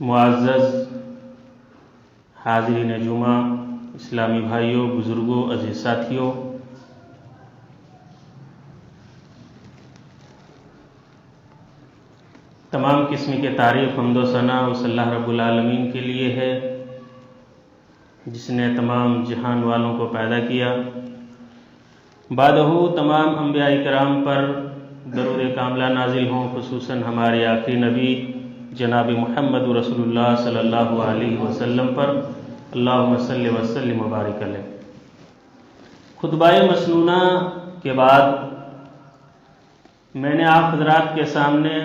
मुअज़्ज़ज़ हाज़रीन जुमा, इस्लामी भाइयों, बुज़ुर्गों, अज़ीज़ साथियों, तमाम किस्म के तारीफ़ हम्द व सना उस अल्लाह रब्बुल आलमीन के लिए है जिसने तमाम जहान वालों को पैदा किया। बादहू तमाम अंबिया इकराम पर दरूद कामला नाजिल हों, खुसूसन हमारे आखिरी नबी जनाब मुहम्मद रसूलुल्लाह सल्लल्लाहु अलैहि वसल्लम पर अल्लाहुम्मा सल्लि व सल्लिम व बारिक अलैह। खुतबाए मसनूना के बाद मैंने आप हज़रात के सामने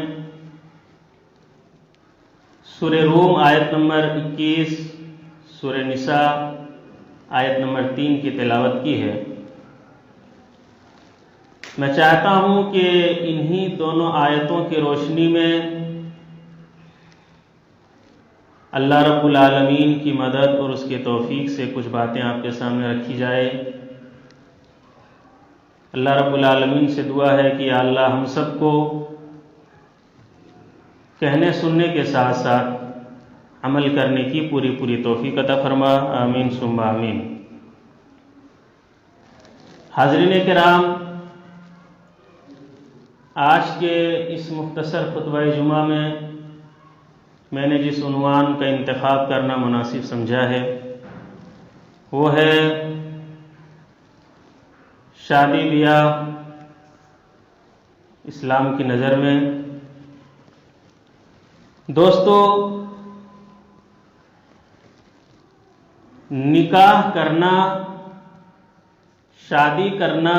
सूरह रूम आयत नंबर 21, सूरह निसा आयत नंबर 3 की तिलावत की है। मैं चाहता हूँ कि इन्हीं दोनों आयतों की रोशनी में अल्लाह रब्बुल आलमीन की मदद और उसके तौफीक से कुछ बातें आपके सामने रखी जाए। अल्लाह रब्बुल आलमीन से दुआ है कि या अल्लाह हम सबको कहने सुनने के साथ साथ अमल करने की पूरी पूरी तौफीक अता फरमा। आमीन सुम्मा आमीन। हाज़रीन किराम, आज के इस मुख्तसर खुतबा जुमा में मैंने जिस उन्वान का इंतखाब करना मुनासिब समझा है वो है शादी ब्याह इस्लाम की नज़र में। दोस्तों, निकाह करना, शादी करना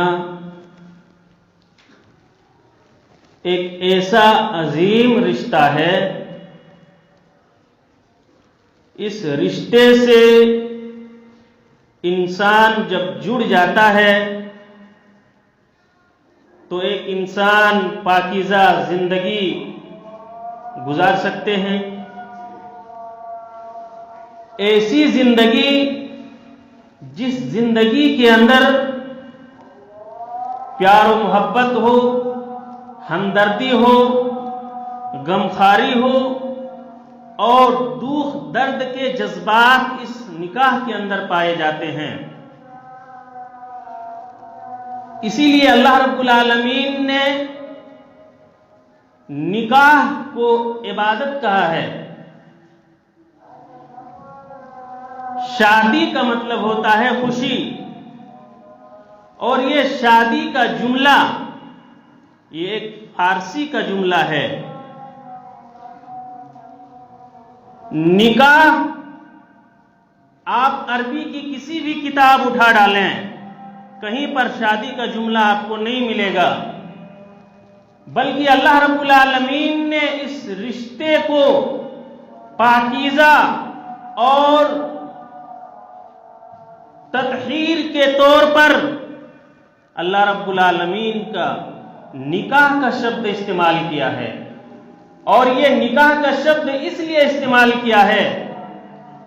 एक ऐसा अजीम रिश्ता है, इस रिश्ते से इंसान जब जुड़ जाता है तो एक इंसान पाकीज़ा जिंदगी गुजार सकते हैं। ऐसी जिंदगी जिस जिंदगी के अंदर प्यार और मोहब्बत हो, हमदर्दी हो, गमखारी हो और दुख दर्द के जज्बात इस निकाह के अंदर पाए जाते हैं। इसीलिए अल्लाह रब्बुल आलमीन ने निकाह को इबादत कहा है। शादी का मतलब होता है खुशी, और ये शादी का जुमला ये एक फारसी का जुमला है। निकाह आप अरबी की किसी भी किताब उठा डालें, कहीं पर शादी का जुमला आपको नहीं मिलेगा, बल्कि अल्लाह रब्बुल आलमीन ने इस रिश्ते को पाकीज़ा और तत्हीर के तौर पर अल्लाह रब्बुल आलमीन का निकाह का शब्द इस्तेमाल किया है। और यह निकाह का शब्द इसलिए इस्तेमाल किया है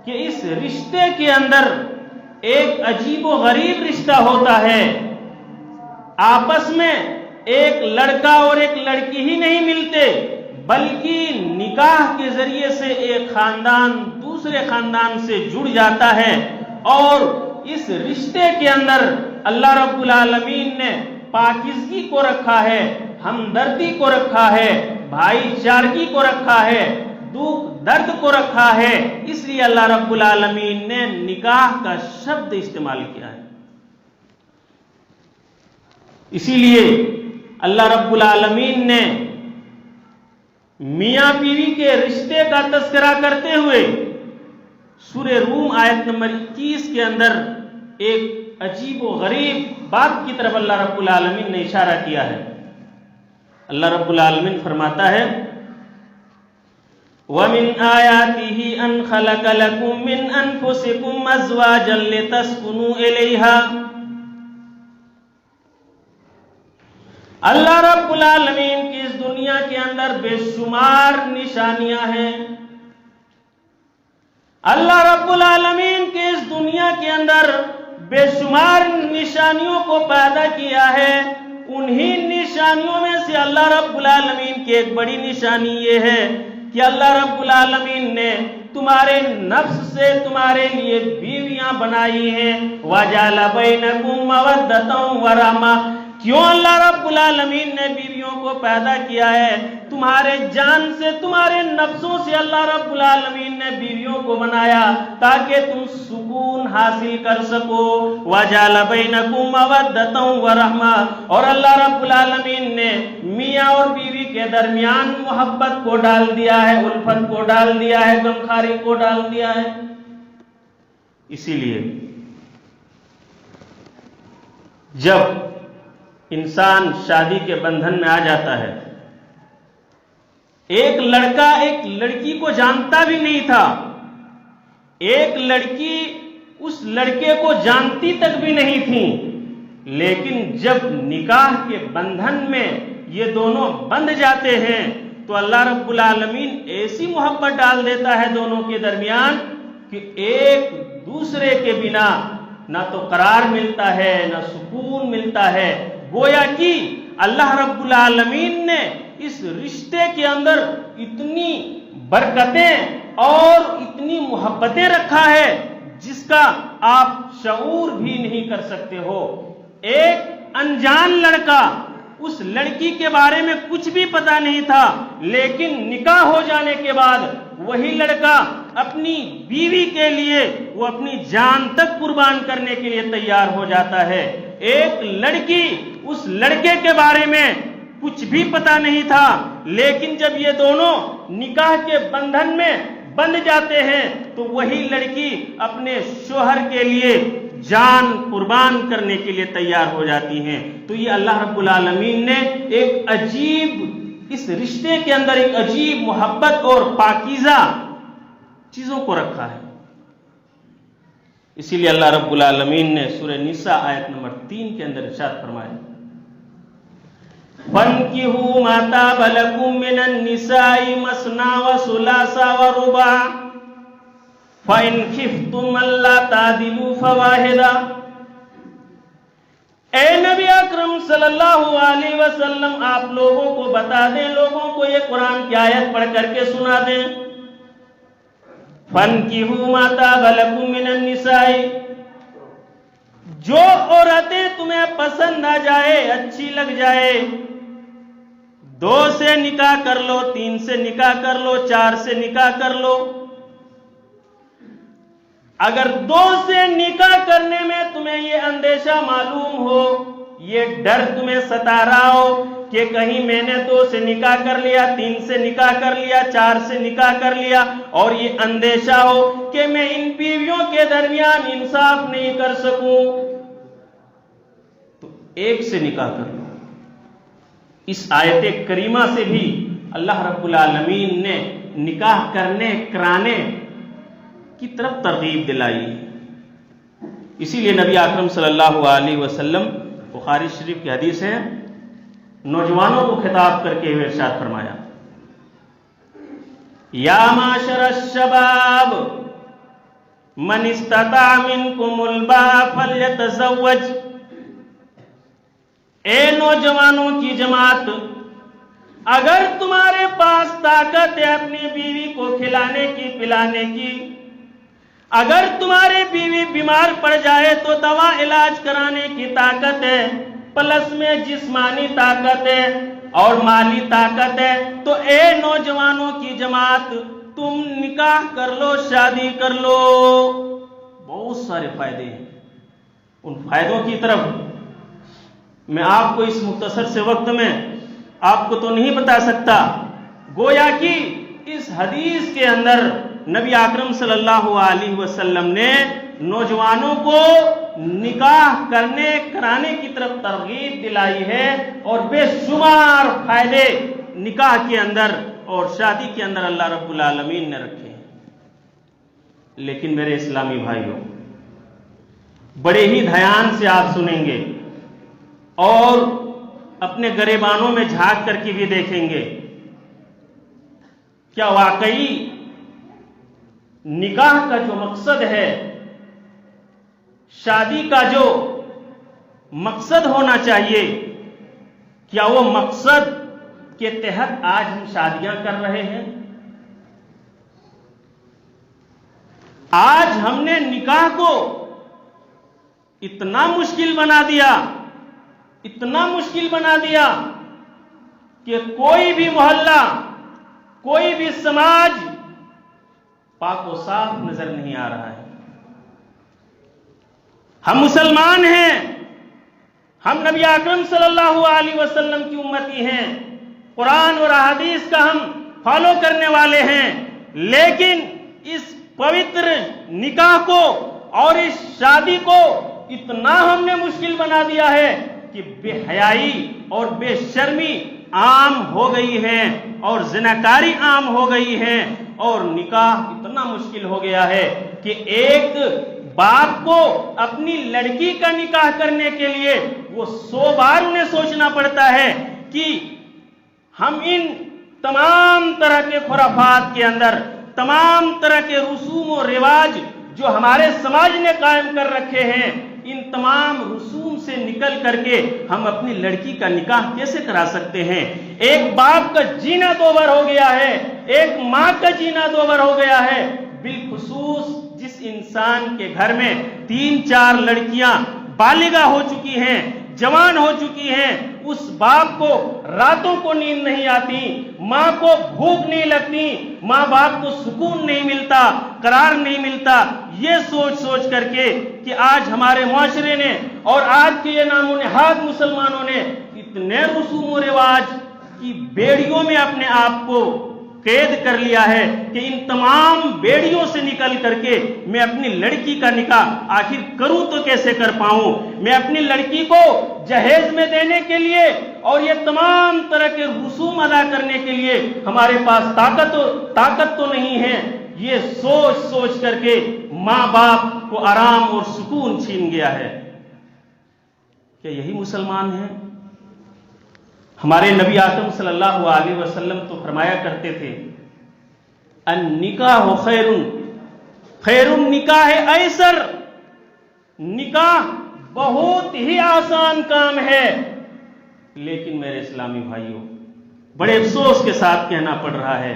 कि इस रिश्ते के अंदर एक अजीबो गरीब रिश्ता होता है। आपस में एक लड़का और एक लड़की ही नहीं मिलते, बल्कि निकाह के जरिए से एक खानदान दूसरे खानदान से जुड़ जाता है। और इस रिश्ते के अंदर अल्लाह रब्बुल आलमीन ने पाकीज़गी को रखा है, हमदर्दी को रखा है, भाईचारगी को रखा है, दुख दर्द को रखा है। इसलिए अल्लाह रब्बुल आलमीन ने निकाह का शब्द इस्तेमाल किया है। इसीलिए अल्लाह रब्बुल आलमीन ने मियां बीवी के रिश्ते का तज़किरा करते हुए सूरह रूम आयत नंबर 21 के अंदर एक अजीब व गरीब बात की तरफ अल्लाह रब्बुल आलमीन ने इशारा किया है। अल्लाह रब्बुल आलमीन फरमाता है, वमिन आयातिही अन खलक़ लकुम मिन अनफुसिकुम अज़वाजन लितस्कुनू इलैहा। अल्लाह रब्बुल आलमीन की इस दुनिया के अंदर बेशुमार निशानियां हैं। अल्लाह रब्बुल आलमीन की इस दुनिया के अंदर बेशुमार निशानियों को पैदा किया है। उन्हीं निशानियों में से अल्लाह रब्बुल आलमीन की एक बड़ी निशानी ये है कि अल्लाह रब्बुल आलमीन ने तुम्हारे नफ्स से तुम्हारे लिए बीवियां बनाई हैं। वजाला बैनकुम मवद्दतम व रहमा, क्यों अल्लाह रब्बुल आलमीन ने बीवियों को पैदा किया है? तुम्हारे जान से, तुम्हारे नफ्सों से अल्लाह रब्बुल आलमीन ने बीवियों को बनाया ताकि तुम सुकून हासिल कर सको। वजाला बैनकुम मवद्दतम व रहमा, और अल्लाह रब्बुल आलमीन ने मियाँ और बीवी के दरमियान मोहब्बत को डाल दिया है, उल्फत को डाल दिया है, गमखारी को डाल दिया है। इसीलिए जब इंसान शादी के बंधन में आ जाता है, एक लड़का एक लड़की को जानता भी नहीं था, एक लड़की उस लड़के को जानती तक भी नहीं थी, लेकिन जब निकाह के बंधन में ये दोनों बंध जाते हैं तो अल्लाह रब्बुल आलमीन ऐसी मोहब्बत डाल देता है दोनों के दरमियान कि एक दूसरे के बिना ना तो करार मिलता है, ना सुकून मिलता है। गोया कि अल्लाह रब्बुल आलमीन ने इस रिश्ते के अंदर इतनी बरकतें और इतनी मोहब्बतें रखा है जिसका आप शऊर भी नहीं कर सकते हो। एक अनजान लड़का, उस लड़की के बारे में कुछ भी पता नहीं था, लेकिन निकाह हो जाने के बाद वही लड़का अपनी बीवी के लिए वो अपनी जान तक कुर्बान करने के लिए तैयार हो जाता है। एक लड़की, उस लड़के के बारे में कुछ भी पता नहीं था, लेकिन जब ये दोनों निकाह के बंधन में बंध जाते हैं तो वही लड़की अपने शोहर के लिए जान कुर्बान करने के लिए तैयार हो जाती हैं। तो ये अल्लाह रब्बुल आलमीन ने एक अजीब, इस रिश्ते के अंदर एक अजीब मोहब्बत और पाकीज़ा चीजों को रखा है। इसीलिए अल्लाह रब्बुल आलमीन ने सूरह निसा आयत नंबर 3 के अंदर इरशाद फरमाया, फन्किहू मा ताबा लकुम मिनन निसाई मसना व सुलासा व रुबा फ़इन खिफ्तुम अल्ला तादिलू फवाहिदा। ए नबी अकरम सल्लल्लाहु अलैहि वसल्लम, आप लोगों को बता दें, लोगों को ये कुरान की आयत पढ़ करके सुना दें। फन्किहू मा ताबा लकुम मिनन निसाई, जो औरतें तुम्हें पसंद आ जाए, अच्छी लग जाए, 2 से निकाह कर लो, 3 से निकाह कर लो, 4 से निकाह कर लो। अगर 2 से निकाह करने में तुम्हें ये अंदेशा मालूम हो, ये डर तुम्हें सता रहा हो कि कहीं मैंने 2 से निकाह कर लिया, 3 से निकाह कर लिया, 4 से निकाह कर लिया, और ये अंदेशा हो कि मैं इन बीवियों के दरमियान इंसाफ नहीं कर सकूं, तो 1 से निकाह कर लो। इस आयत करीमा से भी अल्लाह रब्बुल आलमीन ने निकाह करने कराने की तरफ तरगीब दिलाई। इसीलिए नबी अकरम सल्लल्लाहु अलैहि वसल्लम, बुखारी शरीफ की हदीस है, नौजवानों को खिताब करके हुए इरशाद फरमाया, या माशरश शबाब मन इस्तता मिनकुमुल बाअ फल्यतज़व्वज। ए नौजवानों की जमात, अगर तुम्हारे पास ताकत है अपनी बीवी को खिलाने की, पिलाने की, अगर तुम्हारी बीवी बीमार पड़ जाए तो दवा इलाज कराने की ताकत है, प्लस में जिस्मानी ताकत है और माली ताकत है, तो ए नौजवानों की जमात, तुम निकाह कर लो, शादी कर लो। बहुत सारे फायदे हैं। उन फायदों की तरफ मैं आपको इस मुख्तसर से वक्त में आपको तो नहीं बता सकता। गोया कि इस हदीस के अंदर नबी अकरम सल्लल्लाहु अलैहि वसल्लम ने नौजवानों को निकाह करने कराने की तरफ तरगीब दिलाई है, और बेशुमार फायदे निकाह के अंदर और शादी के अंदर अल्लाह रब्बुल आलमीन ने रखे हैं। लेकिन मेरे इस्लामी भाइयों, बड़े ही ध्यान से आप सुनेंगे और अपने गरेबानों में झांक करके भी देखेंगे, क्या वाकई निकाह का जो मकसद है, शादी का जो मकसद होना चाहिए, क्या वो मकसद के तहत आज हम शादियां कर रहे हैं? आज हमने निकाह को इतना मुश्किल बना दिया, इतना मुश्किल बना दिया कि कोई भी मोहल्ला, कोई भी समाज पाको साफ नजर नहीं आ रहा है। हम मुसलमान हैं, हम नबी अकरम सल्लल्लाहु अलैहि वसल्लम की उम्मती हैं, कुरान और हदीस का हम फॉलो करने वाले हैं, लेकिन इस पवित्र निकाह को और इस शादी को इतना हमने मुश्किल बना दिया है कि बेहयाई और बेशर्मी आम हो गई है और ज़िनाकारी आम हो गई है और निकाह इतना मुश्किल हो गया है कि एक बाप को अपनी लड़की का निकाह करने के लिए वो 100 बार उन्हें सोचना पड़ता है कि हम इन तमाम तरह के खुराफात के अंदर, तमाम तरह के रसूम और रिवाज जो हमारे समाज ने कायम कर रखे हैं, इन तमाम रसूम से निकल करके हम अपनी लड़की का निकाह कैसे करा सकते हैं। एक बाप का जीना दोबर हो गया है, एक माँ का जीना दोबर हो गया है। बिलखुसूस जिस इंसान के घर में 3-4 लड़कियां बालिगा हो चुकी हैं, जवान हो चुकी हैं, उस बाप को रातों को नींद नहीं आती, माँ को भूख नहीं लगती, माँ बाप को सुकून नहीं मिलता, करार नहीं मिलता, ये सोच सोच करके कि आज हमारे मुआशरे ने और आज के ये नामो नेहाद मुसलमानों ने इतने रसूम और रिवाज की बेड़ियों में अपने आप को कैद कर लिया है कि इन तमाम बेड़ियों से निकल करके मैं अपनी लड़की का निकाह आखिर करूं तो कैसे कर पाऊं। मैं अपनी लड़की को जहेज में देने के लिए और ये तमाम तरह के रसूम अदा करने के लिए हमारे पास ताकत तो नहीं है। ये सोच सोच करके माँ बाप को आराम और सुकून छीन गया है। क्या यही मुसलमान हैं? हमारे नबी आकरम सल्लल्लाहु अलैहि वसल्लम तो फरमाया करते थे, अन निकाह खैरुन, खैरुन निकाह ऐसर, निकाह बहुत ही आसान काम है। लेकिन मेरे इस्लामी भाइयों, बड़े अफसोस के साथ कहना पड़ रहा है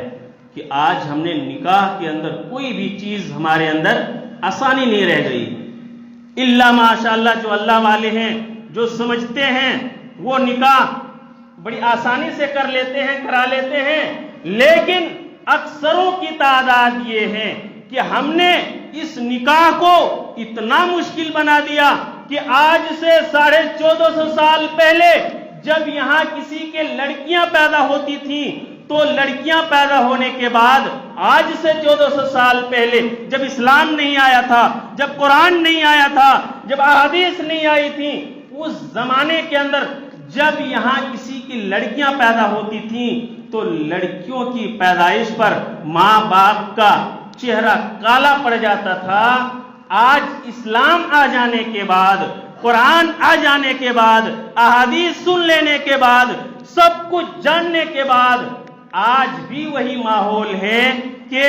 कि आज हमने निकाह के अंदर कोई भी चीज हमारे अंदर आसानी नहीं रह गई। इल्ला माशाअल्लाह जो अल्लाह वाले हैं, जो समझते हैं, वो निकाह बड़ी आसानी से कर लेते हैं, करा लेते हैं। लेकिन अक्सरों की तादाद ये है कि हमने इस निकाह को इतना मुश्किल बना दिया कि आज से 1450 साल पहले जब यहां किसी के लड़कियां पैदा होती थी, तो लड़कियां पैदा होने के बाद आज से 1400 साल पहले जब इस्लाम नहीं आया था, जब कुरान नहीं आया था, जब अहादीस नहीं आई थी, उस जमाने के अंदर जब यहां किसी की लड़कियां पैदा होती थी तो लड़कियों की पैदाइश पर मां बाप का चेहरा काला पड़ जाता था। आज इस्लाम आ जाने के बाद, कुरान आ जाने के बाद, अहादीस सुन लेने के बाद, सब कुछ जानने के बाद आज भी वही माहौल है कि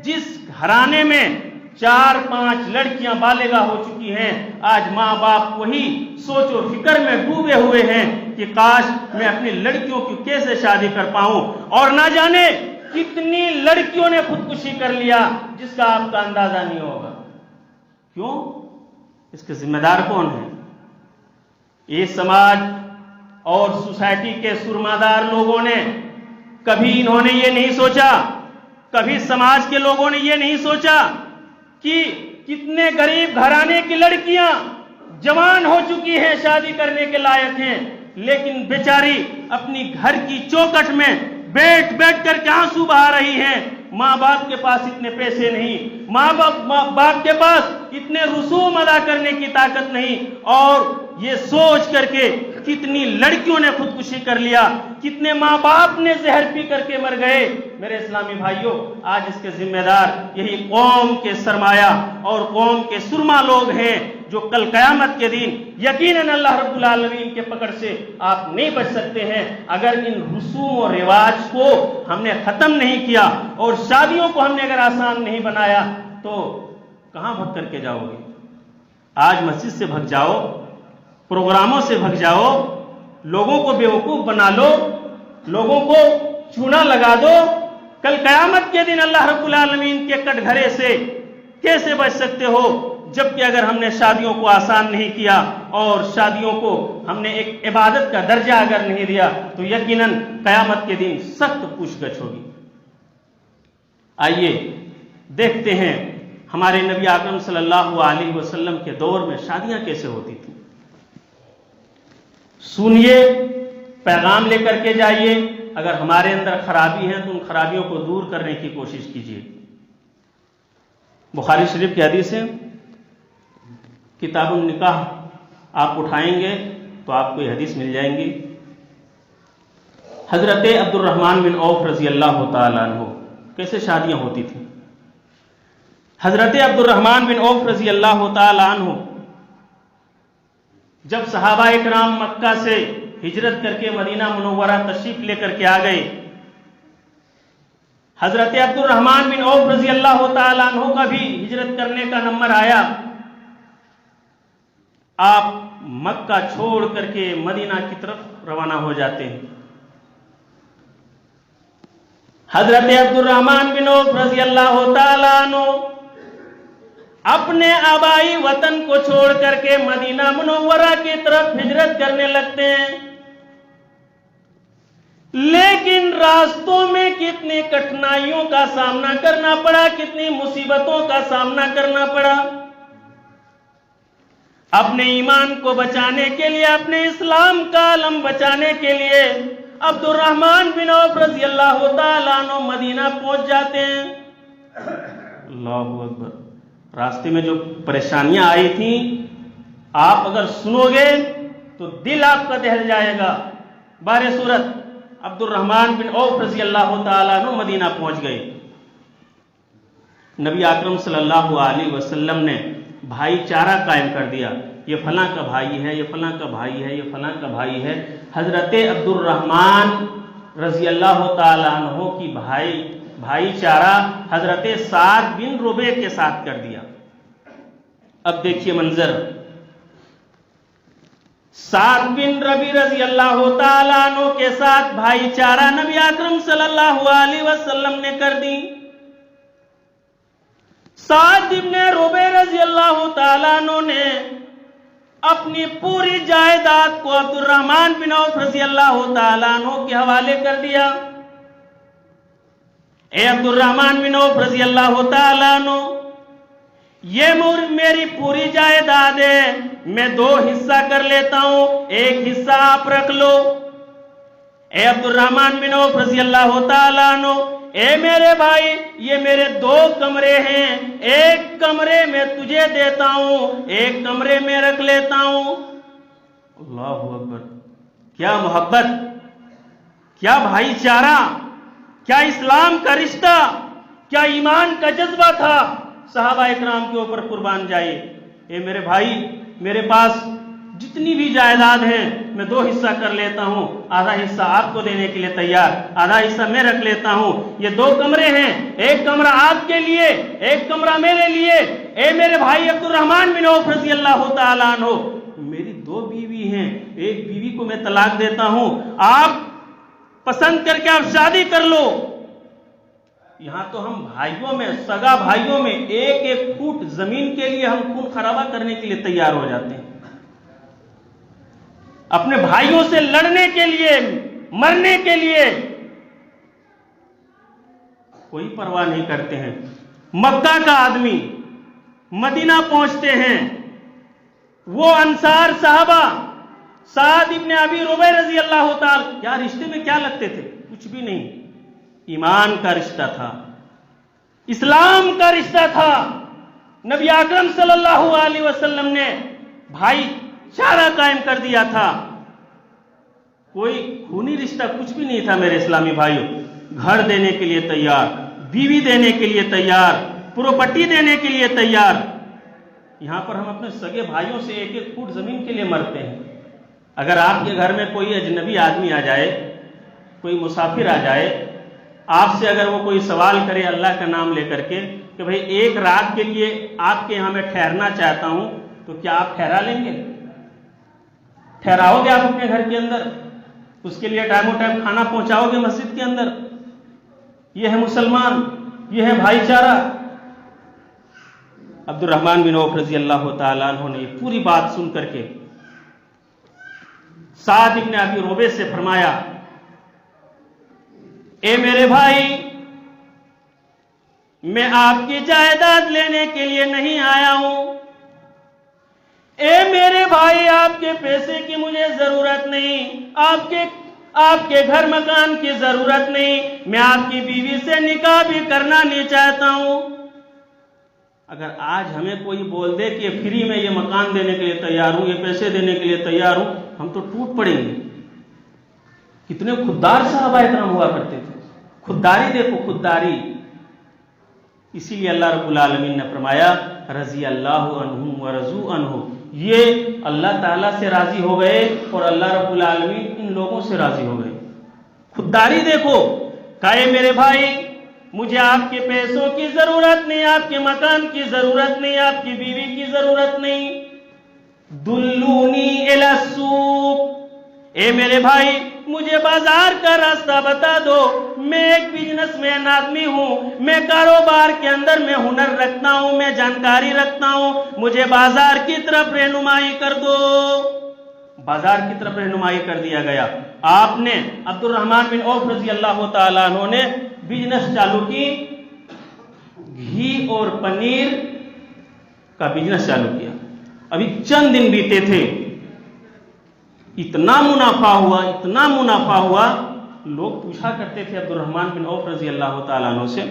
जिस घराने में 4-5 लड़कियां बालिगा हो चुकी हैं, आज माँ बाप वही सोचो फिक्र में डूबे हुए हैं कि काश मैं अपनी लड़कियों की कैसे शादी कर पाऊं। और ना जाने कितनी लड़कियों ने खुदकुशी कर लिया जिसका आपका अंदाजा नहीं होगा। क्यों? इसके जिम्मेदार कौन है? ये समाज और सोसाइटी के सुरमादार लोगों ने कभी इन्होंने ये नहीं सोचा, कभी समाज के लोगों ने ये नहीं सोचा कि कितने गरीब घराने की लड़कियां जवान हो चुकी हैं, शादी करने के लायक हैं, लेकिन बेचारी अपनी घर की चौखट में बैठ बैठ कर आंसू बहा रही हैं। माँ बाप के पास इतने पैसे नहीं, माँ बाप के पास इतने रसूम अदा करने की ताकत नहीं, और ये सोच करके कितनी लड़कियों ने खुदकुशी कर लिया, कितने माँ बाप ने जहर पी करके मर गए। मेरे इस्लामी भाइयों, आज इसके जिम्मेदार यही कौम के सरमाया और कौम के सुरमा लोग हैं जो कल कयामत के दिन यकीनन अल्लाह रब्बुल आलमीन के पकड़ से आप नहीं बच सकते हैं अगर इन रसूम और रिवाज को हमने खत्म नहीं किया और शादियों को हमने अगर आसान नहीं बनाया तो कहां भग करके जाओगे? आज मस्जिद से भग जाओ, प्रोग्रामों से भग जाओ, लोगों को बेवकूफ बना लो, लोगों को चूना लगा दो, कल कयामत के दिन अल्लाह रब्बुल आलमीन के कटघरे से कैसे बच सकते हो? जबकि अगर हमने शादियों को आसान नहीं किया और शादियों को हमने एक इबादत का दर्जा अगर नहीं दिया तो यकीनन कयामत के दिन सख्त पूछगछ होगी। आइए देखते हैं हमारे नबी आकरम सल्लल्लाहु अलैहि वसल्लम के दौर में शादियां कैसे होती थी। सुनिए, पैगाम लेकर के जाइए। अगर हमारे अंदर खराबी है तो उन खराबियों को दूर करने की कोशिश कीजिए। बुखारी शरीफ की हदीस है, किताबुन निकाह आप उठाएंगे तो आपको ये हदीस मिल जाएंगी। हजरत अब्दुर्रहमान बिन औफ रजी अल्लाह तआला अन्हु कैसे शादियां होती थी। हजरत अब्दुर्रहमान बिन औफ रजी अल्लाह तआला अन्हु जब सहाबा इकराम मक्का से हिजरत करके मदीना मुनव्वरा तशरीफ लेकर के आ गए, हजरत अब्दुर्रहमान बिन औफ रजी अल्लाह तआला अन्हु का भी हिजरत करने का नंबर आया। आप मक्का छोड़ करके मदीना की तरफ रवाना हो जाते हैं। हजरत अब्दुर्रहमान बिन औफ रजी अल्लाह तआला अन्हु अपने आबाई वतन को छोड़ करके मदीना मुनव्वरा की तरफ हिजरत करने लगते हैं। लेकिन रास्तों में कितनी कठिनाइयों का सामना करना पड़ा, कितनी मुसीबतों का सामना करना पड़ा। अपने ईमान को बचाने के लिए, अपने इस्लाम का आलम बचाने के लिए अब्दुर्रहमान बिन औफ रजी अल्लाह तआला अन्हु मदीना पहुंच जाते हैं। अल्लाहु अकबर। रास्ते में जो परेशानियां आई थी, आप अगर सुनोगे तो दिल आपका दहल जाएगा। बारे सूरत अब्दुर्रहमान बिन औफ रजी अल्लाह तआला अन्हु मदीना पहुंच गए। नबी आकरम सल्लल्लाहु अलैहि वसल्लम ने भाईचारा कायम कर दिया। ये फलां का भाई है, ये फलां का भाई है, ये फलां का भाई है। हजरत अब्दुर्रहमान रजी अल्लाह तआला अन्हु की भाईचारा हजरत साद बिन रुबे के साथ कर दिया। अब देखिए मंजर, साद बिन रबी रजी अल्लाह तआला अन्हु के साथ भाईचारा नबी अकरम सल्लल्लाहु अलैहि वसल्लम ने कर दी। साद इब्ने रुबे रजी अल्लाह तआला अन्हु ने अपनी पूरी जायदाद को अब्दुर्रहमान बिन औफ रजी अल्लाह तआला अन्हु के हवाले कर दिया। ए अब्दुर्रहमान बिन औफ रजी अल्लाह तआला अन्हु, ये मेरी पूरी जायदाद है, मैं दो हिस्सा कर लेता हूं, एक हिस्सा आप रख लो। ए अब्दुर्रहमान बिन औफ रजी अल्लाह तआला अन्हु, ए मेरे भाई, ये मेरे दो कमरे हैं, एक कमरे में तुझे देता हूं, एक कमरे में रख लेता हूं। अल्लाहु अकबर। क्या मोहब्बत, क्या भाईचारा, क्या इस्लाम का रिश्ता, क्या ईमान का जज्बा था सहाबा इकराम के ऊपर। कुर्बान जाए। ए मेरे भाई, मेरे पास जितनी भी जायदाद है मैं दो हिस्सा कर लेता हूं, आधा हिस्सा आपको देने के लिए तैयार, आधा हिस्सा मैं रख लेता हूं। ये दो कमरे हैं, एक कमरा आपके लिए, एक कमरा मेरे लिए। ए मेरे भाई अब्दुर्रहमान बिन औफ रजी अल्लाह तआला अन्हु, मेरी दो बीवी हैं, एक बीवी को मैं तलाक देता हूं, आप पसंद करके आप शादी कर लो। यहां तो हम भाइयों में, सगा भाइयों में एक एक फुट जमीन के लिए हम खून खराबा करने के लिए तैयार हो जाते हैं। अपने भाइयों से लड़ने के लिए, मरने के लिए कोई परवाह नहीं करते हैं। मक्का का आदमी मदीना पहुंचते हैं, वो अंसार साहबा साद इब्ने अबी रुबैया रजी अल्लाह तआला, क्या रिश्ते में क्या लगते थे? कुछ भी नहीं। ईमान का रिश्ता था, इस्लाम का रिश्ता था। नबी अकरम सल्लल्लाहु अलैहि वसल्लम ने भाईचारा कायम कर दिया था। कोई खूनी रिश्ता कुछ भी नहीं था मेरे इस्लामी भाइयों। घर देने के लिए तैयार, बीवी देने के लिए तैयार, प्रॉपर्टी देने के लिए तैयार। यहां पर हम अपने सगे भाइयों से एक एक फुट जमीन के लिए मरते हैं। अगर आपके घर में कोई अजनबी आदमी आ जाए, कोई मुसाफिर आ जाए, आपसे अगर वो कोई सवाल करे अल्लाह का नाम लेकर के कि भाई एक रात के लिए आपके यहां मैं ठहरना चाहता हूं, तो क्या आप ठहरा लेंगे? ठहराओगे आप अपने घर के अंदर? उसके लिए टाइमों टाइम खाना पहुंचाओगे मस्जिद के अंदर? यह है मुसलमान, यह है भाईचारा। अब्दुर्रहमान बिन औफ रजी अल्लाह ताला अन्हु ने पूरी बात सुन करके साद इब्न अबी रोबे से फरमाया, ए मेरे भाई, मैं आपकी जायदाद लेने के लिए नहीं आया हूं। ए मेरे भाई, आपके पैसे की मुझे जरूरत नहीं, आपके घर मकान की जरूरत नहीं, मैं आपकी बीवी से निकाह भी करना नहीं चाहता हूं। अगर आज हमें कोई बोल दे कि फ्री में ये मकान देने के लिए तैयार हूं, ये पैसे देने के लिए तैयार हूं, हम तो टूट पड़ेंगे। कितने खुददार सहाबा इकराम हुआ करते थे। खुददारी देखो, खुददारी। इसीलिए अल्लाह रब्बुल आलमीन ने फरमाया, रज़ी अल्लाहु अन्हुम व रज़ू अन्हु, ये अल्लाह ताला से राजी हो गए और अल्लाह रब्बुल आलमीन इन लोगों से राजी हो गए। खुददारी देखो। कहे मेरे भाई, मुझे आपके पैसों की जरूरत नहीं, आपके मकान की जरूरत नहीं, आपकी बीवी की जरूरत नहीं। दुल्लूनी इला सूक, ए मेरे भाई, मुझे बाजार का रास्ता बता दो। मैं एक बिजनेसमैन आदमी हूं, मैं कारोबार के अंदर मैं हुनर रखता हूं, मैं जानकारी रखता हूं, मुझे बाजार की तरफ रहनुमाई कर दो। बाजार की तरफ रहनुमाई कर दिया गया। आपने अब्दुर्रहमान बिन औफ रजी अल्लाह ताला अन्हु ने बिजनेस चालू की, घी और पनीर का बिजनेस चालू किया। अभी चंद दिन बीते थे, इतना मुनाफा हुआ, इतना मुनाफा हुआ, लोग पूछा करते थे अब्दुर्रहमान बिन औफ रजी अल्लाह ताला अन्हु से,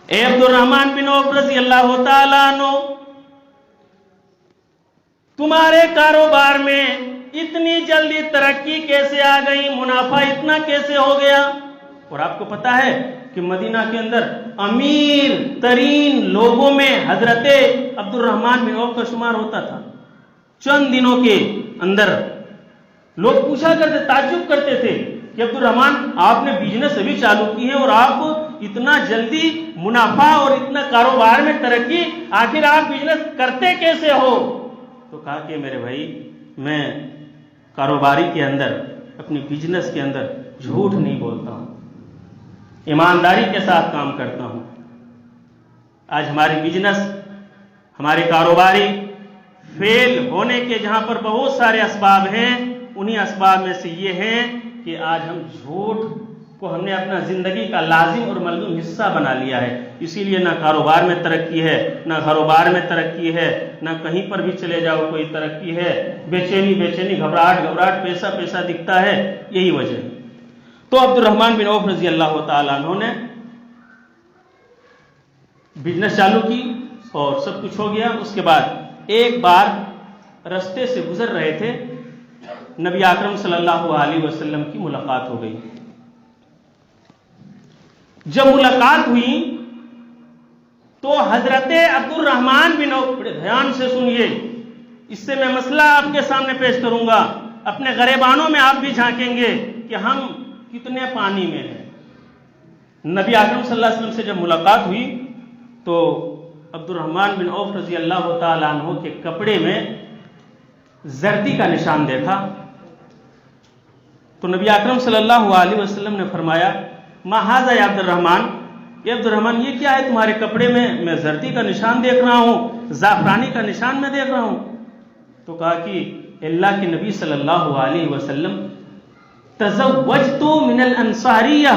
ए अब्दुर्रहमान बिन औफ रजी अल्लाह ताला अन्हु, तुम्हारे कारोबार में इतनी जल्दी तरक्की कैसे आ गई, मुनाफा इतना कैसे हो गया? और आपको पता है कि मदीना के अंदर अमीर तरीन लोगों में हजरते अब्दुर्रहमान बिन औफ का शुमार होता था। चंद दिनों के अंदर लोग पूछा करते, ताज्जुब करते थे कि अब्दुर्रहमान, आपने बिजनेस अभी चालू की है और आप इतना जल्दी मुनाफा और इतना कारोबार में तरक्की, आखिर आप बिजनेस करते कैसे हो? तो कहा कि मेरे भाई, मैं कारोबारी के अंदर, अपनी बिजनेस के अंदर झूठ नहीं बोलता हूं, ईमानदारी के साथ काम करता हूं। आज हमारी बिजनेस, हमारे कारोबारी फेल होने के जहां पर बहुत सारे असबाब हैं, उन्हीं असबाब में से ये हैं कि आज हम झूठ को हमने अपना जिंदगी का लाजिम और मलज़ूम हिस्सा बना लिया है। इसीलिए ना कारोबार में तरक्की है, ना कारोबार में तरक्की है, ना कहीं पर भी चले जाओ कोई तरक्की है। बेचैनी बेचैनी, घबराहट घबराहट, पैसा पैसा दिखता है, यही वजह है। तो अब्दुर्रहमान बिन औफ रजी अल्लाह ताला अन्हु ने बिजनेस चालू की और सब कुछ हो गया। उसके बाद एक बार रास्ते से गुजर रहे थे, नबी अकरम सल्लल्लाहु अलैहि वसल्लम की मुलाकात हो गई। जब मुलाकात हुई तो हजरत अब्दुर्रहमान बिन औफ, बड़े ध्यान से सुनिए, इससे मैं मसला आपके सामने पेश करूंगा, अपने गरेबानों में आप भी झांकेंगे कि हम कितने पानी में हैं। नबी अकरम सल्लल्लाहु अलैहि वसल्लम से जब मुलाकात हुई तो अब्दुर्रहमान बिन औफ रजी अल्लाह ताला अन्हु के कपड़े में जर्दी का निशान देखा। तो नबी अकरम सल्लल्लाहु अलैहि वसल्लम ने फरमाया, माहाजा या अब्दुर्रहमान, ये अब्दुर्रहमान, ये क्या है तुम्हारे कपड़े में? मैं जर्दी का निशान देख रहा हूं, जाफरानी का निशान मैं देख रहा हूं। तो कहा कि अल्लाह के नबी सल्लल्लाहु अलैहि वसल्लम, तज़व्वजतु मिनल अंसारिया,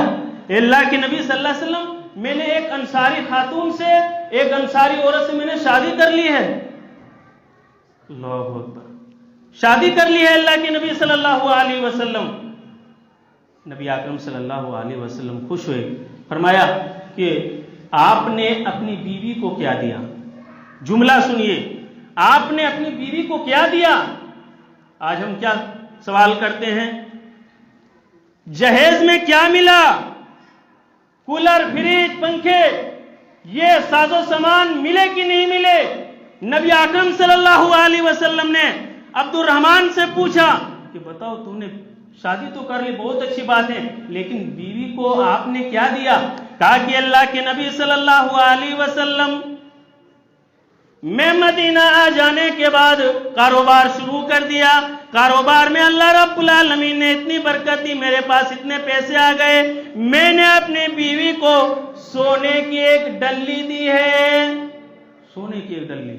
अल्लाह के नबी सल्लल्लाहु अलैहि वसल्लम, मैंने एक अंसारी खातून से, एक अंसारी औरत से मैंने शादी कर ली है। अल्लाहु अकबर, शादी कर ली है अल्लाह के नबी सल्लल्लाहु अलैहि वसल्लम। नबी अकरम सल्लल्लाहु अलैहि वसल्लम खुश हुए, फरमाया कि आपने अपनी बीवी को क्या दिया? जुमला सुनिए, आपने अपनी बीवी को क्या दिया? आज हम क्या सवाल करते हैं, जहेज में क्या मिला? कूलर, फ्रिज, पंखे, ये साजो सामान मिले कि नहीं मिले? नबी अकरम सल्लल्लाहु अलैहि वसल्लम ने अब्दुर्रहमान से पूछा कि बताओ, तुमने शादी तो कर ली, बहुत अच्छी बात है, लेकिन बीवी को आपने क्या दिया? कहा कि अल्लाह के नबी सल्लल्लाहु अलैहि वसल्लम, मैं मदीना आ जाने के बाद कारोबार शुरू कर दिया। कारोबार में अल्लाह रब्बुल आलमीन ने इतनी बरकत दी, मेरे पास इतने पैसे आ गए, मैंने अपनी बीवी को सोने की एक डल्ली दी है। सोने की एक डल्ली।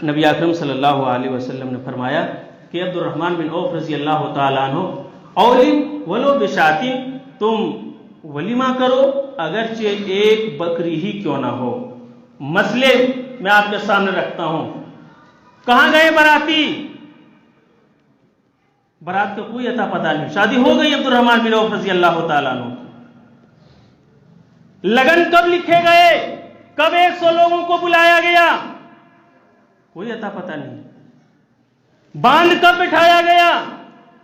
नबी अकरम सल्लल्लाहु अलैहि वसल्लम ने फरमाया कि अब्दुर्रहमान बिन औफ रजी अल्लाह तआला अन्हु औलिम वलो बिशातिन, तुम वलीमा करो अगरचे एक बकरी ही क्यों ना हो। मसले मैं आपके सामने रखता हूं। कहां गए बाराती? बारात का कोई अता पता नहीं। शादी हो गई अब्दुर्रहमान बिन औफ रजी अल्लाह तआला अन्हु। लगन कब लिखे गए? कब 100 लोगों को बुलाया गया? कोई अता पता नहीं। बांध कब बिठाया गया?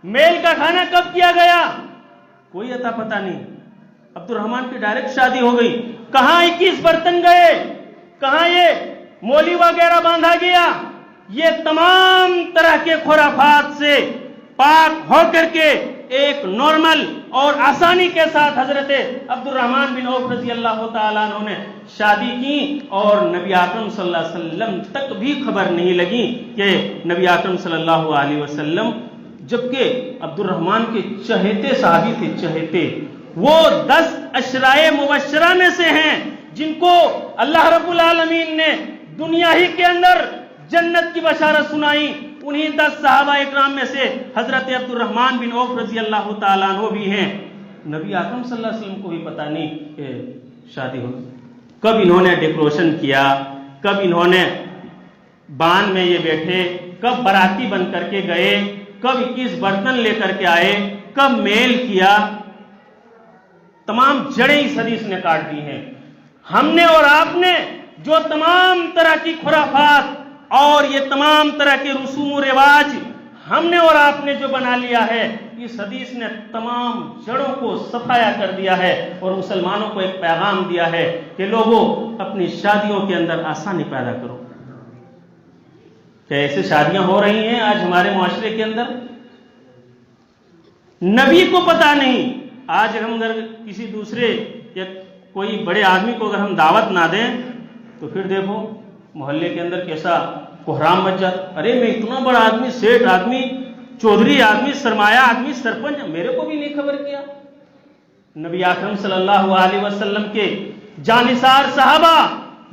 मेल का खाना कब किया गया? कोई अता पता नहीं। अब्दुर्रहमान की डायरेक्ट शादी हो गई। कहां 21 बर्तन गए? कहां ये मोली वगैरह बांधा गया? ये तमाम तरह के खुराफात से पाक होकर के एक नॉर्मल और आसानी के साथ हजरत अब्दुर्रहमान बिन औफ रजी अल्लाह तआला अन्हु ने शादी की और नबी अकरम सल्लल्लाहु अलैहि वसल्लम तक भी खबर नहीं लगी कि नबी अकरम सल्लल्लाहु अलैहि वसल्लम, जबकि अब्दुर्रहमान के चहेते साहबी थे, चहेते, वो 10 अशराए मुबश्शरा में से हैं जिनको अल्लाह रब्बुल आलमीन ने दुनिया ही के अंदर जन्नत की बशारत सुनाई। उन्हीं 10 सहाबा इकराम में से हजरत अब्दुर्रहमान बिन औफ रजी अल्लाह तआला अन्हु भी हैं। नबी अकरम सल्लल्लाहु अलैहि वसल्लम को भी पता नहीं कि शादी हो। कब इन्होंने डेकोरेशन किया, कब इन्होंने बान में ये बैठे, कब बाराती बन करके गए, कब 21 बर्तन लेकर के आए, कब मेल किया, तमाम जड़ें इस हदीस ने काट दी हैं। हमने और आपने जो तमाम तरह की खुराफात और ये तमाम तरह के रसूम रिवाज हमने और आपने जो बना लिया है, इस हदीस ने तमाम जड़ों को सफाया कर दिया है और मुसलमानों को एक पैगाम दिया है कि लोगों अपनी शादियों के अंदर आसानी पैदा करो। क्या ऐसे शादियां हो रही हैं आज हमारे मुआशरे के अंदर? नबी को पता नहीं। आज हम अगर किसी दूसरे या कोई बड़े आदमी को अगर हम दावत ना दें तो फिर देखो मोहल्ले के अंदर कैसा कोहराम मच जाता। अरे मैं इतना बड़ा आदमी, सेठ आदमी, चौधरी आदमी, सरमाया आदमी, सरपंच, मेरे को भी नहीं खबर किया। नबी अकरम सल्लल्लाहु अलैहि वसल्लम के जानिसार सहाबा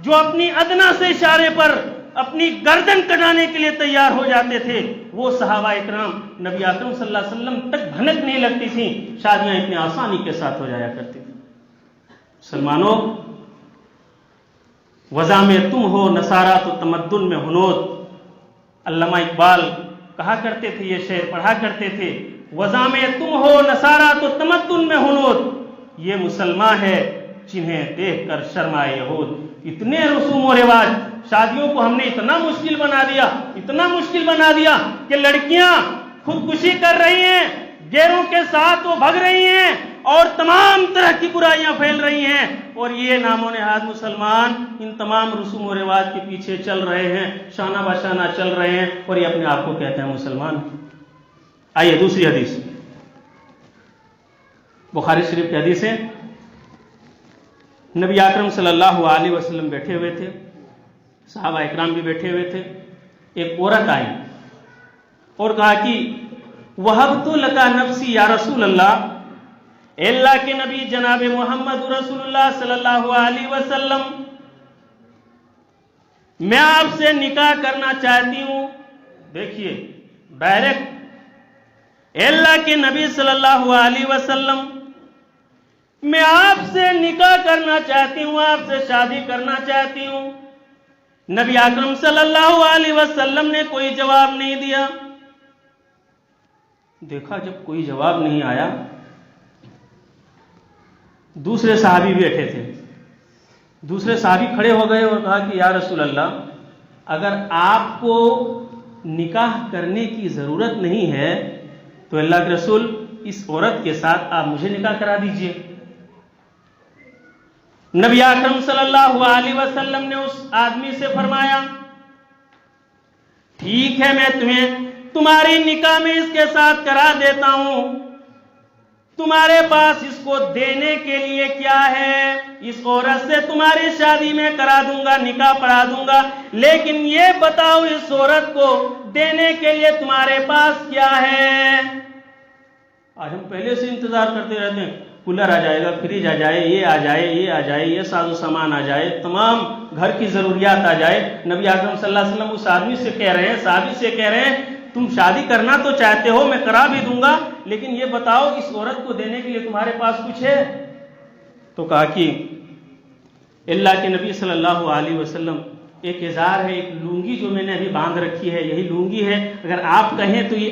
जो अपनी अदना से इशारे पर अपनी गर्दन कटाने के लिए तैयार हो जाते थे, वो सहाबा इकराम नबी अकरम सल्लल्लाहु अलैहि वसल्लम तक भनक नहीं लगती थी। शादियां इतनी आसानी के साथ हो जाया करती थी। मुसलमानों, वज़ा में तुम हो नसारा तो तमद्दुन में हुनूद। अल्लामा इकबाल कहा करते थे, ये शेर पढ़ा करते थे, वज़ा में तुम हो नसारा तो तमद्दुन में हुनूद। ये मुसलमान है जिन्हें देखकर शर्माए यहूद। इतने रसूम और रिवाज, शादियों को हमने इतना मुश्किल बना दिया, इतना मुश्किल बना दिया कि लड़कियां खुदकुशी कर रही हैं, गैरों के साथ वो भग रही हैं और तमाम तरह की बुराइयां फैल रही हैं। और ये नामो नेहाद मुसलमान इन तमाम रसूम और रिवाज के पीछे चल रहे हैं, शाना बशाना चल रहे हैं और ये अपने आप को कहते हैं मुसलमान। आइए दूसरी हदीस, बुखारी शरीफ की हदीस है। नबी अकरम सल्लल्लाहु अलैहि वसल्लम बैठे हुए थे, सहाबा इकराम भी बैठे हुए थे। एक औरत आई और कहा कि वहबतु लका नफ्सी या रसूल अल्लाह, अल्लाह के नबी जनाब मोहम्मद रसूलुल्लाह सल्लल्लाहु अलैहि वसल्लम, मैं आपसे निकाह करना चाहती हूं। देखिए डायरेक्ट, अल्लाह के नबी सल्लल्लाहु अलैहि वसल्लम, मैं आपसे निकाह करना चाहती हूं, आपसे शादी करना चाहती हूं। नबी अकरम सल्लल्लाहु अलैहि वसल्लम ने कोई जवाब नहीं दिया। देखा जब कोई जवाब नहीं आया, दूसरे साहबी बैठे थे, दूसरे साहबी खड़े हो गए और कहा कि या रसूल अल्लाह, अगर आपको निकाह करने की जरूरत नहीं है तो अल्लाह के रसूल इस औरत के साथ आप मुझे निकाह करा दीजिए। नबी अकरम सल्लल्लाहु अलैहि वसल्लम ने उस आदमी से फरमाया, ठीक है, मैं तुम्हें तुम्हारी निकाह में इसके साथ करा देता हूं। तुम्हारे पास इसको देने के लिए क्या है? इस औरत से तुम्हारी शादी में करा दूंगा, निकाह पढ़ा दूंगा, लेकिन ये बताओ इस औरत को देने के लिए तुम्हारे पास क्या है? आज हम पहले से इंतजार करते रहते हैं, कूलर आ जाएगा, फ्रिज आ जाए, ये आ जाए, ये आ जाए, ये साजो सामान आ जाए, तमाम घर की जरूरियात आ जाए। नबी आकरम सल्लल्लाहु अलैहि वसल्लम उस आदमी से कह रहे हैं, साहबी से कह रहे हैं, तुम शादी करना तो चाहते हो, मैं करा भी दूंगा, लेकिन ये बताओ इस औरत को देने के लिए तुम्हारे पास कुछ है? तो कहा कि अल्लाह के नबी सल्लल्लाहु अलैहि वसल्लम, एक इजार है, एक लुंगी जो मैंने अभी बांध रखी है, यही लुंगी है। अगर आप कहें तो ये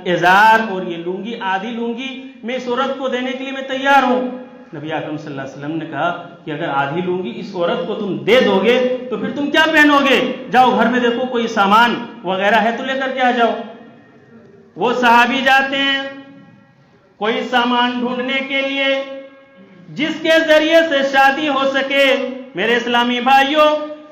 इजार और ये लुंगी, आधी लुंगी मैं इस औरत को देने के लिए मैं तैयार हूं। नबी आकरम सल्लल्लाहु अलैहि वसल्लम ने कहा कि अगर आधी लुंगी इस औरत को तुम दे दोगे तो फिर तुम क्या पहनोगे? जाओ घर में देखो कोई सामान वगैरह है तो लेकर के आ जाओ। वो सहाबी जाते हैं कोई सामान ढूंढने के लिए जिसके जरिए से शादी हो सके। मेरे इस्लामी भाइयों,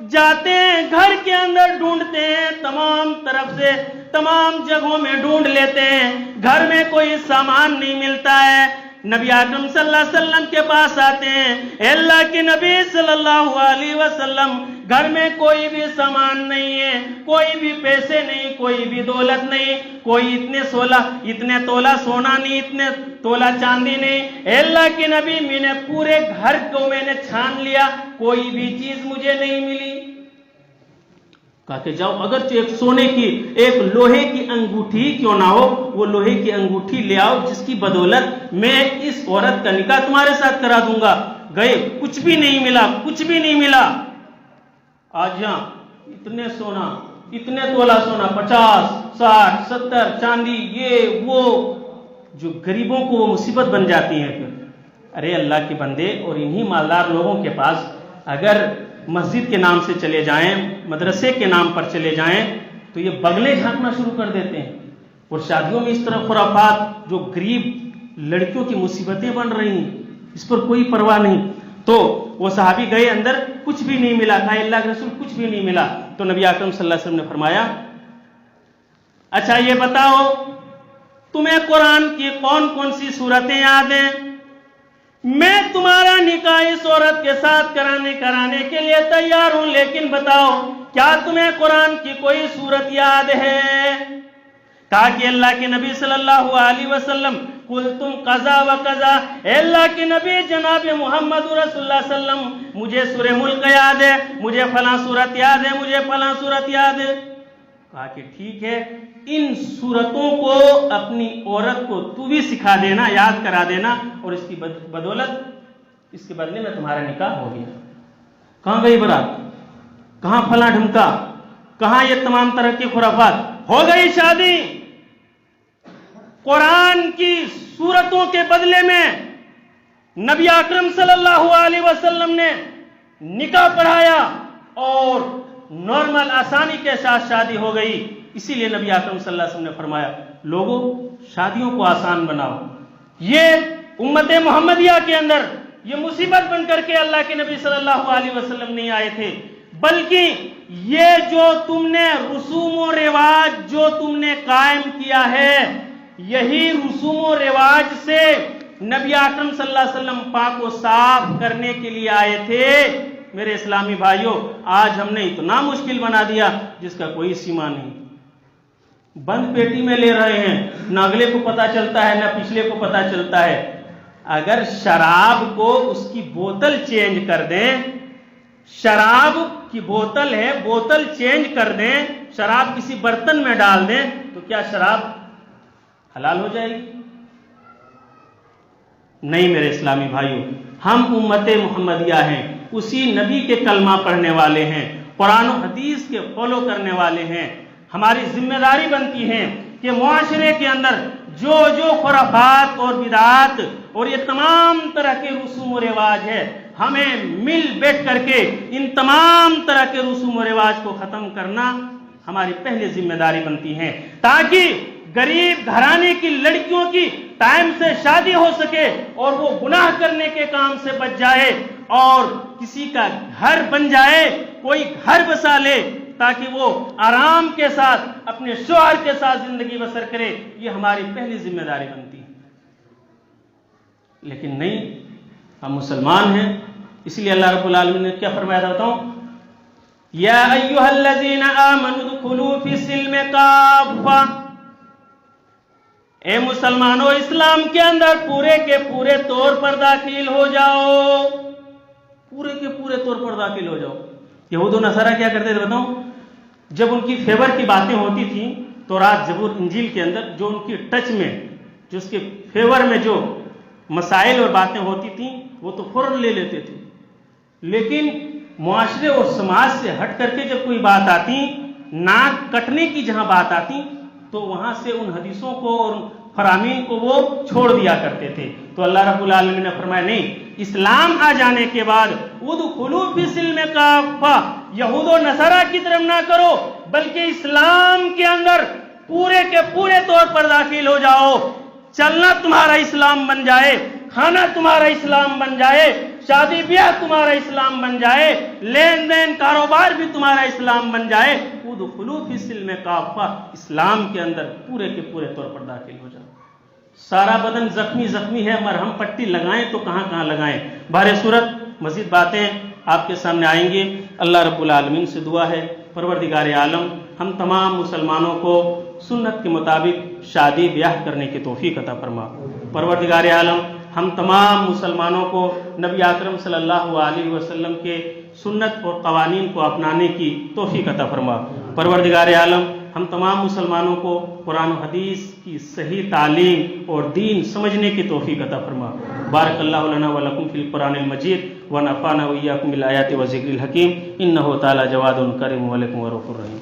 जाते हैं घर के अंदर ढूंढते हैं, तमाम तरफ से तमाम जगहों में ढूंढ लेते हैं, घर में कोई सामान नहीं मिलता है। नबी आकरम सल्लल्लाहु अलैहि वसल्लम के पास आते हैं, अल्लाह के नबी सल्लल्लाहु अलैहि वसल्लम, घर में कोई भी सामान नहीं है, कोई भी पैसे नहीं, कोई भी दौलत नहीं, कोई इतने तोला सोना नहीं, इतने तोला चांदी नहीं। अल्लाह के नबी, मैंने पूरे घर को मैंने छान लिया, कोई भी चीज मुझे नहीं मिली। कहा कि जाओ, अगर एक सोने की, एक लोहे की अंगूठी क्यों ना हो, वो लोहे की अंगूठी ले आओ जिसकी बदौलत मैं इस औरत का निकाह तुम्हारे साथ करा दूंगा। गए, कुछ भी नहीं मिला, कुछ भी नहीं मिला। आज यहां इतने सोना, इतने तोला सोना, 50, 60, 70 चांदी, ये वो, जो गरीबों को वो मुसीबत बन जाती है। फिर अरे अल्लाह के बंदे, और इन्हीं मालदार लोगों के पास अगर मस्जिद के नाम से चले जाएं, मदरसे के नाम पर चले जाएं, तो ये बगले झांकना शुरू कर देते हैं। और शादियों में इस तरह खुराफात, जो गरीब लड़कियों की मुसीबतें बन रही हैं, इस पर कोई परवाह नहीं। तो वो सहाबी गए अंदर, कुछ भी नहीं मिला। कहा अल्लाह के रसूल, कुछ भी नहीं मिला। तो नबी आकरम सल्लल्लाहु अलैहि वसल्लम ने फरमाया, अच्छा ये बताओ तुम्हें कुरान की कौन कौन सी सूरतें याद हैं? मैं तुम्हारा निकाह इस औरत के साथ कराने के लिए तैयार हूं, लेकिन बताओ क्या तुम्हें कुरान की कोई सूरत याद है? कहा कि अल्लाह के नबी सल्लल्लाहु अलैहि वसल्लम, कुल तुम कज़ा व कज़ा, अल्लाह के नबी जनाब मोहम्मद रसूलुल्लाह सल्लल्लाहु अलैहि वसल्लम, मुझे सूरह मुल्क याद है, मुझे फलां सूरत याद है, मुझे फलां सूरत याद है। कहा कि ठीक है, इन सूरतों को अपनी औरत को तू भी सिखा देना, याद करा देना, और इसकी बदौलत, इसके बदले में तुम्हारा निकाह हो गया। कहां गई बारात, कहां फला ढमका, कहां ये तमाम तरह की खुराफात? हो गई शादी। कुरान की सूरतों के बदले में नबी आकरम सल्लल्लाहु अलैहि वसल्लम ने निकाह पढ़ाया और नॉर्मल आसानी के साथ शादी हो गई। इसीलिए नबी आकरम सल्लल्लाहु अलैहि वसल्लम ने फरमाया, लोगों शादियों को आसान बनाओ। ये उम्मत मोहम्मदिया के अंदर ये मुसीबत बनकर के अल्लाह के नबी सल्लल्लाहु अलैहि वसल्लम नहीं आए थे, बल्कि ये जो तुमने रसूम और रिवाज जो तुमने कायम किया है, यही रसूम और रिवाज से नबी आकरम सल्लल्लाहु अलैहि वसल्लम पाक को साफ करने के लिए आए थे। मेरे इस्लामी भाइयों, आज हमने इतना मुश्किल बना दिया जिसका कोई सीमा नहीं। बंद पेटी में ले रहे हैं, न अगले को पता चलता है न पिछले को पता चलता है। अगर शराब को उसकी बोतल चेंज कर दें, शराब की बोतल है, बोतल चेंज कर दें, शराब किसी बर्तन में डाल दें, तो क्या शराब हलाल हो जाएगी? नहीं मेरे इस्लामी भाइयों, हम उम्मते मोहम्मदिया हैं, उसी नबी के कलमा पढ़ने वाले हैं, कुरान और हदीस के फॉलो करने वाले हैं। हमारी जिम्मेदारी बनती है कि मुआशरे के अंदर जो जो खुराफात और बिदात और ये तमाम तरह के रसूम और रिवाज है, हमें मिल बैठ करके इन तमाम तरह के रसूम और रिवाज को खत्म करना हमारी पहली जिम्मेदारी बनती है, ताकि गरीब घराने की लड़कियों की टाइम से शादी हो सके और वो गुनाह करने के काम से बच जाए और किसी का घर बन जाए, कोई घर बसा ले, ताकि वो आराम के साथ अपने शौहर के साथ जिंदगी बसर करे। ये हमारी पहली जिम्मेदारी बनती है। लेकिन नहीं, हम मुसलमान हैं, इसलिए अल्लाह रब्बुल आलमीन ने क्या फरमाया था बताऊं? या अय्युहल्लज़ीना आमनु दुखुलू फिस्सिल्मि काफ़ा, ए मुसलमानों, इस्लाम के अंदर पूरे के पूरे तौर पर दाखिल हो जाओ, पूरे के पूरे तौर पर दाखिल हो जाओ। यहूद और नसारा क्या करते थे बताऊं? जब उनकी फेवर की बातें होती थी तौरात, जबूर, इंजील के अंदर, जो उनकी टच में, जो उसके फेवर में जो मसाइल और बातें होती थी वो तो फौरन ले लेते थे। लेकिन मुआशरे और समाज से हट करके जब कोई बात आती, नाक कटने की जहां बात आती, तो वहां से उन हदीसों को और फरामीन को वो छोड़ दिया करते थे। तो अल्लाह रब्बुल आलमीन ने फरमाया नहीं, इस्लाम आ जाने के बाद उदखुलू फिस्सिल्म काफ़ा, यहूद और नसारा की तरफ ना करो, बल्कि इस्लाम के अंदर पूरे के पूरे तौर पर दाखिल हो जाओ। चलना तुम्हारा इस्लाम बन जाए, खाना तुम्हारा इस्लाम बन जाए, शादी ब्याह तुम्हारा इस्लाम बन जाए, लेन देन कारोबार भी तुम्हारा इस्लाम बन जाए। उदखुलू फिस्सिल्म काफ़ा, इस्लाम के अंदर पूरे के पूरे तौर पर दाखिल हो जाओ। सारा बदन जख्मी जख्मी है, मरहम पट्टी लगाएं तो कहां कहां लगाएं। बारे सूरत मजीद बातें आपके सामने आएंगे। अल्लाह रब्बुल आलमीन से दुआ है, परवरदिगार आलम हम तमाम मुसलमानों को सुन्नत के मुताबिक शादी ब्याह करने की तौफीक अता फरमा। परवरदिगार आलम हम तमाम मुसलमानों को नबी अकरम सल्लल्लाहु अलैहि वसल्लम के सुन्नत और कवानीन को अपनाने की तौफीक अता फरमा। परवरदिगार आलम हम तमाम मुसलमानों को कुरान और हदीस की सही तालीम और दीन समझने की तौफीक अता फरमा। बारकल्लाहु लना व लकुम फिल कुरानिल मजीद व नफ़ाना व इय्याकुम बिल आयाति व ज़िक्रिल हकीम। इन्नहु तआला जवादुन करीम व लकुम व रऊफ़ुर रहीम।